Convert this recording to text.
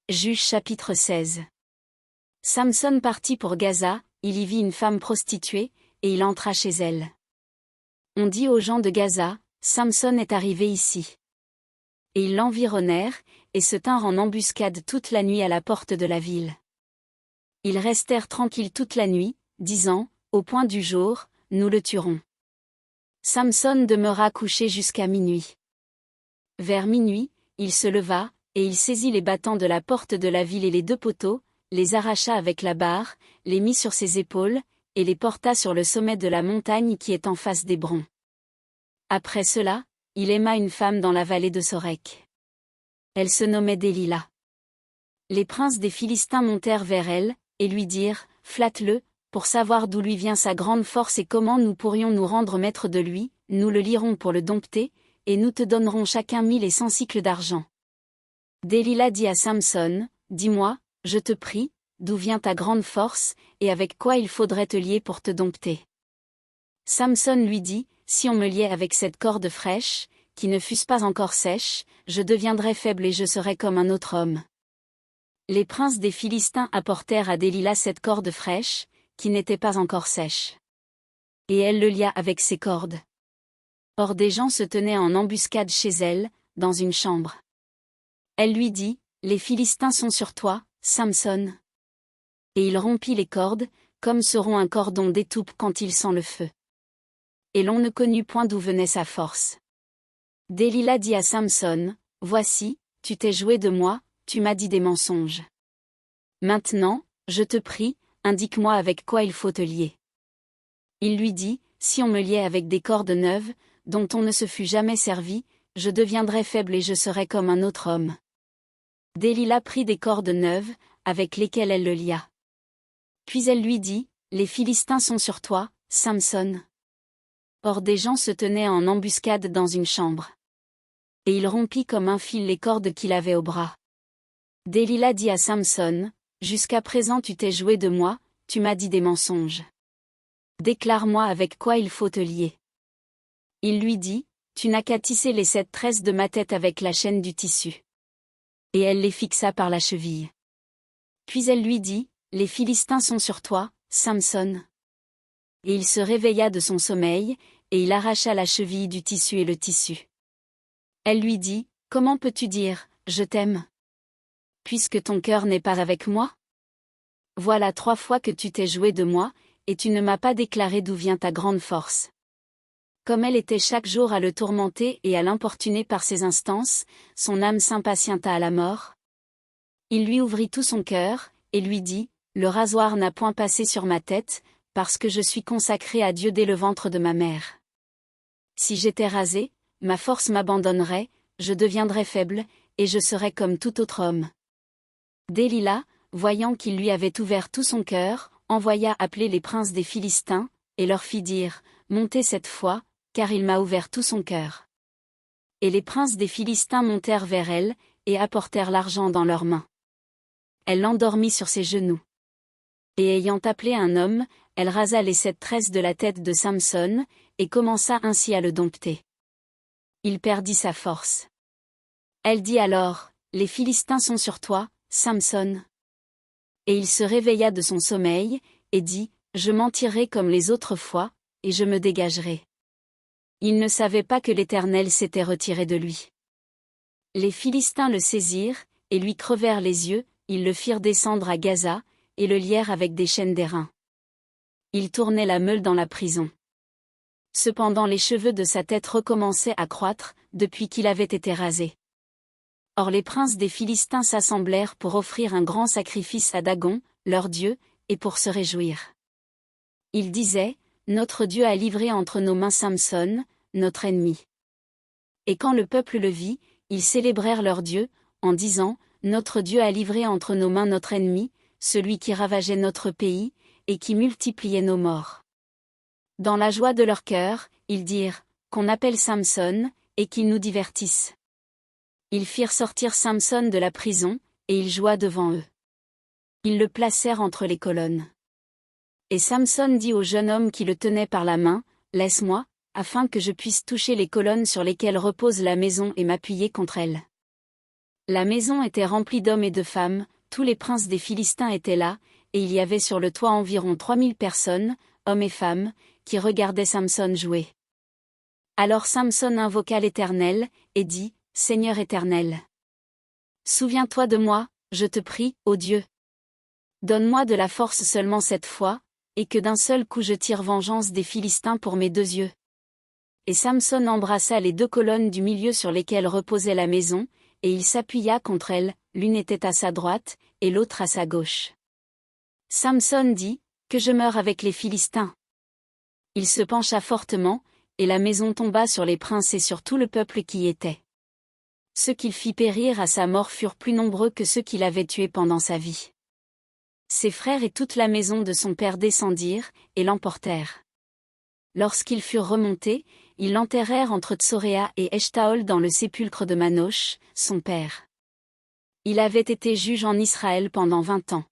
Juges chapitre 16. Samson partit pour Gaza, il y vit une femme prostituée, et il entra chez elle. On dit aux gens de Gaza, Samson est arrivé ici. Et ils l'environnèrent, et se tinrent en embuscade toute la nuit à la porte de la ville. Ils restèrent tranquilles toute la nuit, disant, au point du jour, nous le tuerons. Samson demeura couché jusqu'à minuit. Vers minuit, il se leva, et il saisit les battants de la porte de la ville et les deux poteaux, les arracha avec la barre, les mit sur ses épaules, et les porta sur le sommet de la montagne qui est en face d'Hébron. Après cela, il aima une femme dans la vallée de Sorek. Elle se nommait Délila. Les princes des Philistins montèrent vers elle, et lui dirent, flatte-le, pour savoir d'où lui vient sa grande force et comment nous pourrions nous rendre maîtres de lui, nous le lirons pour le dompter, et nous te donnerons chacun 1100 cycles d'argent. Délila dit à Samson, dis-moi, je te prie, d'où vient ta grande force, et avec quoi il faudrait te lier pour te dompter. Samson lui dit, si on me liait avec cette corde fraîche, qui ne fût pas encore sèche, je deviendrais faible et je serais comme un autre homme. Les princes des Philistins apportèrent à Délila cette corde fraîche, qui n'était pas encore sèche. Et elle le lia avec ses cordes. Or des gens se tenaient en embuscade chez elle, dans une chambre. Elle lui dit, les Philistins sont sur toi, Samson. Et il rompit les cordes, comme se rompt un cordon d'étoupe quand il sent le feu. Et l'on ne connut point d'où venait sa force. Délila dit à Samson, voici, tu t'es joué de moi, tu m'as dit des mensonges. Maintenant, je te prie, indique-moi avec quoi il faut te lier. Il lui dit, si on me liait avec des cordes neuves, dont on ne se fût jamais servi, je deviendrais faible et je serais comme un autre homme. Délila prit des cordes neuves, avec lesquelles elle le lia. Puis elle lui dit, les Philistins sont sur toi, Samson. Or des gens se tenaient en embuscade dans une chambre. Et il rompit comme un fil les cordes qu'il avait au bras. Délila dit à Samson, jusqu'à présent tu t'es joué de moi, tu m'as dit des mensonges. Déclare-moi avec quoi il faut te lier. Il lui dit, tu n'as qu'à tisser les 7 tresses de ma tête avec la chaîne du tissu. Et elle les fixa par la cheville. Puis elle lui dit, les Philistins sont sur toi, Samson. Et il se réveilla de son sommeil, et il arracha la cheville du tissu et le tissu. Elle lui dit, comment peux-tu dire, je t'aime? Puisque ton cœur n'est pas avec moi? Voilà 3 fois que tu t'es joué de moi, et tu ne m'as pas déclaré d'où vient ta grande force. Comme elle était chaque jour à le tourmenter et à l'importuner par ses instances, son âme s'impatienta à la mort. Il lui ouvrit tout son cœur, et lui dit, le rasoir n'a point passé sur ma tête, parce que je suis consacré à Dieu dès le ventre de ma mère. Si j'étais rasé, ma force m'abandonnerait, je deviendrais faible, et je serais comme tout autre homme. Délila, voyant qu'il lui avait ouvert tout son cœur, envoya appeler les princes des Philistins, et leur fit dire, montez cette fois, car il m'a ouvert tout son cœur. Et les princes des Philistins montèrent vers elle, et apportèrent l'argent dans leurs mains. Elle l'endormit sur ses genoux. Et ayant appelé un homme, elle rasa les 7 tresses de la tête de Samson, et commença ainsi à le dompter. Il perdit sa force. Elle dit alors, les Philistins sont sur toi, Samson. Et il se réveilla de son sommeil, et dit, je m'en tirerai comme les autres fois, et je me dégagerai. Il ne savait pas que l'Éternel s'était retiré de lui. Les Philistins le saisirent, et lui crevèrent les yeux, ils le firent descendre à Gaza, et le lièrent avec des chaînes d'airain. Il tournait la meule dans la prison. Cependant les cheveux de sa tête recommençaient à croître, depuis qu'il avait été rasé. Or les princes des Philistins s'assemblèrent pour offrir un grand sacrifice à Dagon, leur dieu, et pour se réjouir. Ils disaient, notre Dieu a livré entre nos mains Samson, notre ennemi. Et quand le peuple le vit, ils célébrèrent leur Dieu, en disant, notre Dieu a livré entre nos mains notre ennemi, celui qui ravageait notre pays, et qui multipliait nos morts. Dans la joie de leur cœur, ils dirent, qu'on appelle Samson, et qu'il nous divertisse. Ils firent sortir Samson de la prison, et il joua devant eux. Ils le placèrent entre les colonnes. Et Samson dit au jeune homme qui le tenait par la main, laisse-moi, afin que je puisse toucher les colonnes sur lesquelles repose la maison et m'appuyer contre elles. La maison était remplie d'hommes et de femmes, tous les princes des Philistins étaient là, et il y avait sur le toit environ 3000 personnes, hommes et femmes, qui regardaient Samson jouer. Alors Samson invoqua l'Éternel, et dit, Seigneur Éternel. Souviens-toi de moi, je te prie, ô Dieu. Donne-moi de la force seulement cette fois, et que d'un seul coup je tire vengeance des Philistins pour mes 2 yeux. Et Samson embrassa les 2 colonnes du milieu sur lesquelles reposait la maison, et il s'appuya contre elles, l'une était à sa droite, et l'autre à sa gauche. Samson dit, que je meure avec les Philistins. Il se pencha fortement, et la maison tomba sur les princes et sur tout le peuple qui y était. Ceux qu'il fit périr à sa mort furent plus nombreux que ceux qu'il avait tués pendant sa vie. Ses frères et toute la maison de son père descendirent, et l'emportèrent. Lorsqu'ils furent remontés, ils l'enterrèrent entre Tsoréa et Eshtaol dans le sépulcre de Manoch, son père. Il avait été juge en Israël pendant 20 ans.